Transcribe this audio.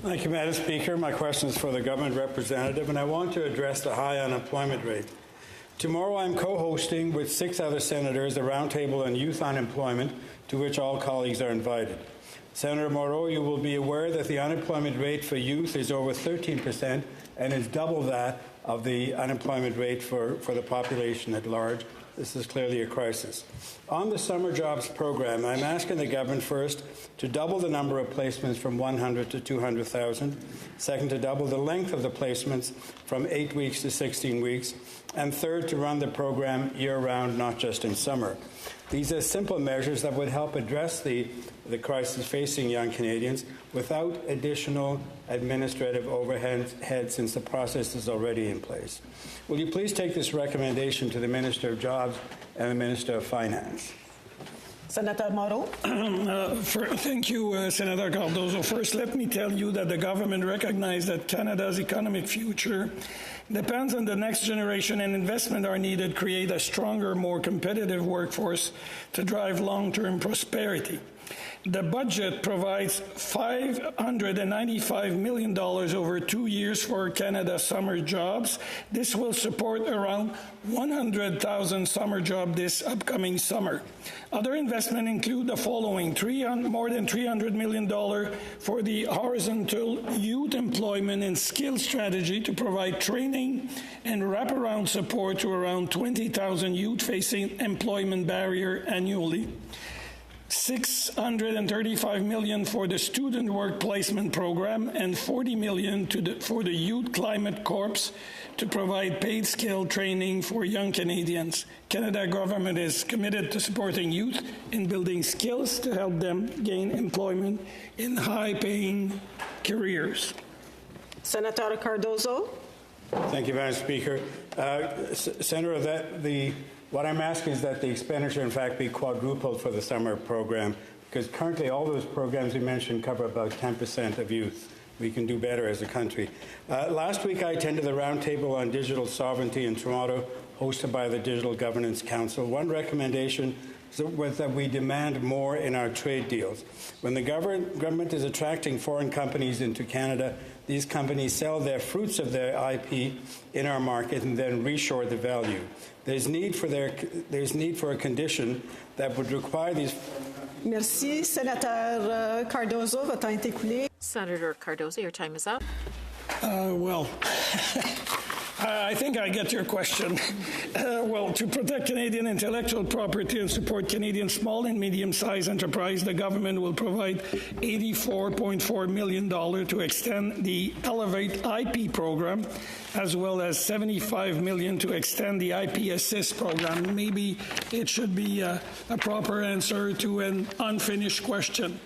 Thank you, Madam Speaker. My question is for the government representative, and I want to address the high unemployment rate. Tomorrow I'm co-hosting with 6 other senators a roundtable on youth unemployment to which all colleagues are invited. Senator Moreau, you will be aware that the unemployment rate for youth is over 13% and is double that of the unemployment rate for the population at large. This is clearly a crisis. On the summer jobs program, I'm asking the government first to double the number of placements from 100 to 200,000. Second, to double the length of the placements from 8 weeks to 16 weeks. And third, to run the program year-round, not just in summer. These are simple measures that would help address the crisis facing young Canadians without additional administrative overhead since the process is already in place. Will you please take this recommendation to the Minister of Jobs and the Minister of Finance? Senator Moreau. Thank you, Senator Cardozo. First, let me tell you that the government recognizes that Canada's economic future depends on the next generation, and investment are needed to create a stronger, more competitive workforce to drive long-term prosperity. The budget provides $595 million over 2 years for Canada summer jobs. This will support around 100,000 summer jobs this upcoming summer. Other investments include the following: more than $300 million for the horizontal youth employment and skill strategy to provide training and wraparound support to around 20,000 youth facing employment barrier annually. $635 million for the Student Work Placement Program and $40 million for the Youth Climate Corps to provide paid skill training for young Canadians. Canada government is committed to supporting youth in building skills to help them gain employment in high-paying careers. Senator Cardozo. Thank you, Madam Speaker. Senator, what I'm asking is that the expenditure, in fact, be quadrupled for the summer program, because currently all those programs you mentioned cover about 10% of youth. We can do better as a country. Last week, I attended the roundtable on digital sovereignty in Toronto, hosted by the Digital Governance Council. One recommendation was that we demand more in our trade deals. When the government is attracting foreign companies into Canada, these companies sell their fruits of their IP in our market and then reshore the value. There's need for a condition that would require these. Merci, Senator Cardozo. Votre temps est écoulé. Senator Cardozo, your time is up. I think I get your question. To protect Canadian intellectual property and support Canadian small and medium-sized enterprise, the government will provide $84.4 million to extend the Elevate IP program, as well as $75 million to extend the IP Assist program. Maybe it should be a proper answer to an unfinished question.